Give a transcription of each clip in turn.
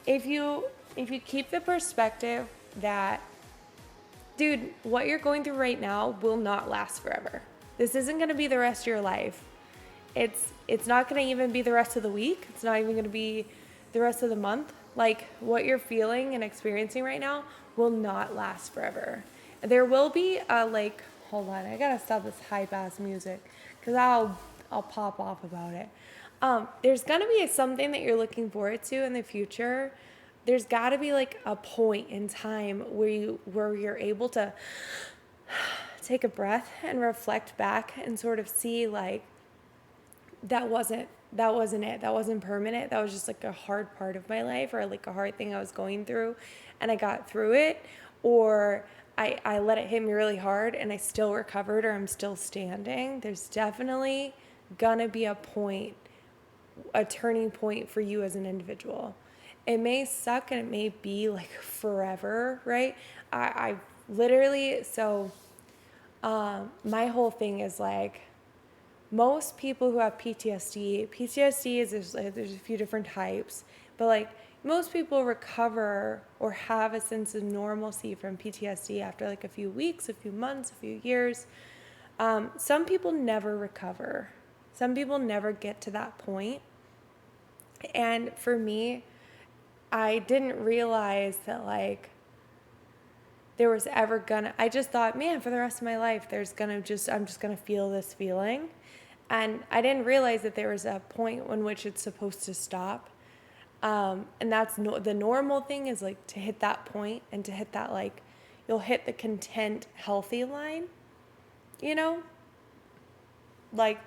if you keep the perspective that, dude, what you're going through right now will not last forever. This isn't going to be the rest of your life. It's not going to even be the rest of the week. It's not even going to be the rest of the month. Like, what you're feeling and experiencing right now will not last forever. There will be hold on, I gotta stop this hype ass music because I'll pop off about it. There's gonna be something that you're looking forward to in the future. There's got to be like a point in time where you're able to take a breath and reflect back and sort of see like that wasn't it. That wasn't permanent. That was just like a hard part of my life, or like a hard thing I was going through and I got through it, or I let it hit me really hard and I still recovered, or I'm still standing. There's definitely gonna be a turning point for you as an individual. It may suck and it may be like forever, right? I literally, so my whole thing is like, most people who have PTSD is there's a few different types, but like most people recover or have a sense of normalcy from PTSD after like a few weeks, a few months, a few years. Some people never recover. Some people never get to that point. And for me, I didn't realize that like there was ever I just thought, man, for the rest of my life, I'm just gonna feel this feeling. And I didn't realize that there was a point in which it's supposed to stop. And that's the normal thing is like to hit that point and to hit that, like, you'll hit the content healthy line, you know? Like,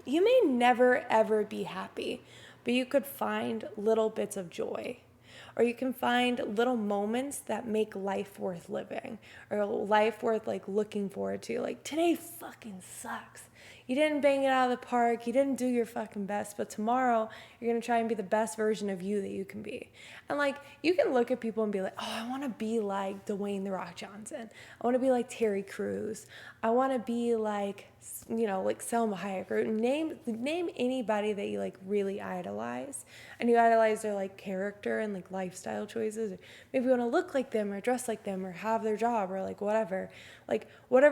you may never ever be happy, but you could find little bits of joy, or you can find little moments that make life worth living, or life worth like looking forward to. Like, today fucking sucks. You didn't bang it out of the park. You didn't do your fucking best, but tomorrow you're going to try and be the best version of you that you can be. And like, you can look at people and be like, oh, I want to be like Dwayne The Rock Johnson. I want to be like Terry Crews. I want to be like, like Selma Hayek, or name anybody that you like really idolize, and you idolize their like character and like lifestyle choices, or maybe you want to look like them or dress like them or have their job or like whatever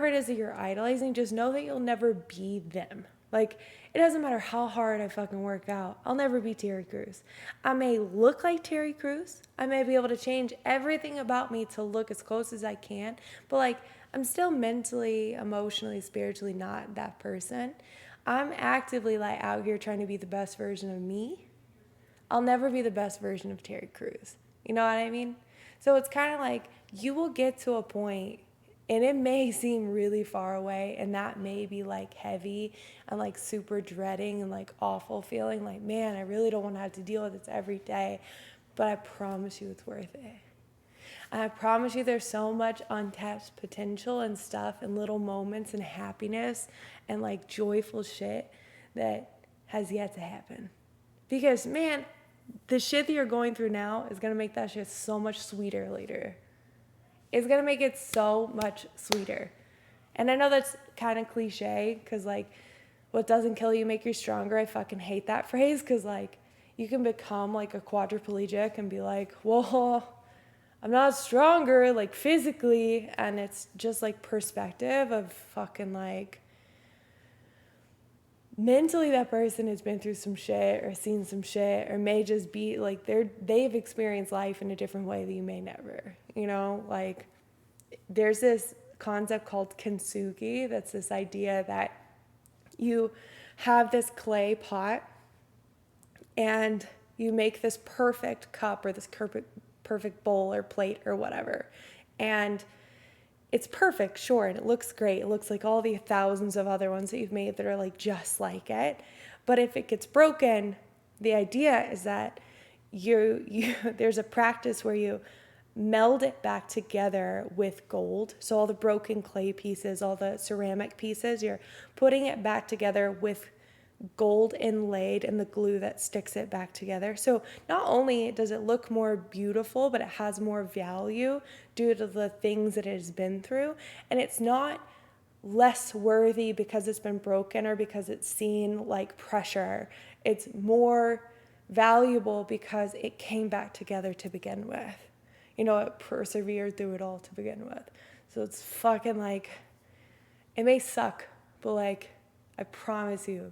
it is that you're idolizing. Just know that you'll never be them. Like, it doesn't matter how hard I fucking work out, I'll never be Terry Crews. I may look like Terry Crews, I may be able to change everything about me to look as close as I can, but like, I'm still mentally, emotionally, spiritually not that person. I'm actively like out here trying to be the best version of me. I'll never be the best version of Terry Crews. You know what I mean? So it's kind of like, you will get to a point, and it may seem really far away, and that may be like heavy and like super dreading and like awful feeling, like, man, I really don't want to have to deal with this every day, but I promise you it's worth it. And I promise you there's so much untapped potential and stuff and little moments and happiness and like joyful shit that has yet to happen. Because, man, the shit that you're going through now is going to make that shit so much sweeter later. It's going to make it so much sweeter. And I know that's kind of cliche, because like, what doesn't kill you make you stronger. I fucking hate that phrase, because like, you can become like a quadriplegic and be like, well, I'm not stronger like physically, and it's just like perspective of fucking like, mentally that person has been through some shit or seen some shit, or may just be like they've experienced life in a different way that you may never, like, there's this concept called kintsugi. That's this idea that you have this clay pot and you make this perfect cup or this perfect bowl or plate or whatever, and it's perfect, sure, and it looks great. It looks like all the thousands of other ones that you've made that are like just like it. But if it gets broken, the idea is that you there's a practice where you meld it back together with gold. So all the broken clay pieces, all the ceramic pieces, you're putting it back together with gold inlaid and the glue that sticks it back together. So not only does it look more beautiful, but it has more value due to the things that it has been through. And it's not less worthy because it's been broken or because it's seen like pressure. It's more valuable because it came back together to begin with. It persevered through it all to begin with. So it's fucking like, it may suck, but like, I promise you,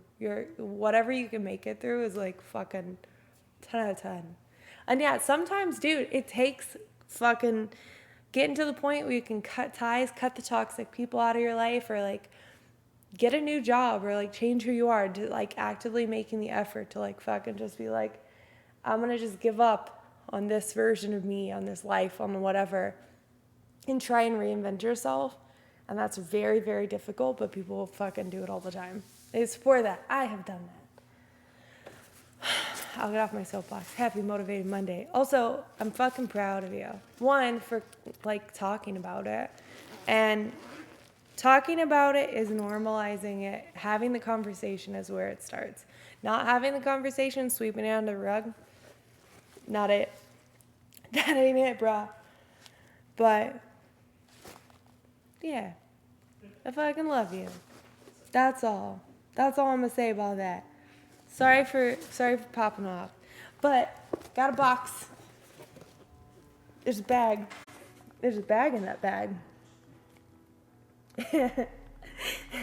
whatever you can make it through is like fucking 10 out of 10. And yeah, sometimes, dude, it takes fucking getting to the point where you can cut ties, cut the toxic people out of your life, or like get a new job, or like change who you are, to like actively making the effort to like fucking just be like, I'm gonna just give up on this version of me, on this life, on whatever, and try and reinvent yourself. And that's very, very difficult, but people will fucking do it all the time. They support that. I have done that. I'll get off my soapbox. Happy Motivated Monday. Also, I'm fucking proud of you. One, for like talking about it. And talking about it is normalizing it. Having the conversation is where it starts. Not having the conversation, sweeping it under the rug. Not it. That ain't it, brah. But yeah, I fucking love you. That's all. That's all I'm gonna say about that. Sorry for popping off. But got a box. There's a bag. There's a bag in that bag.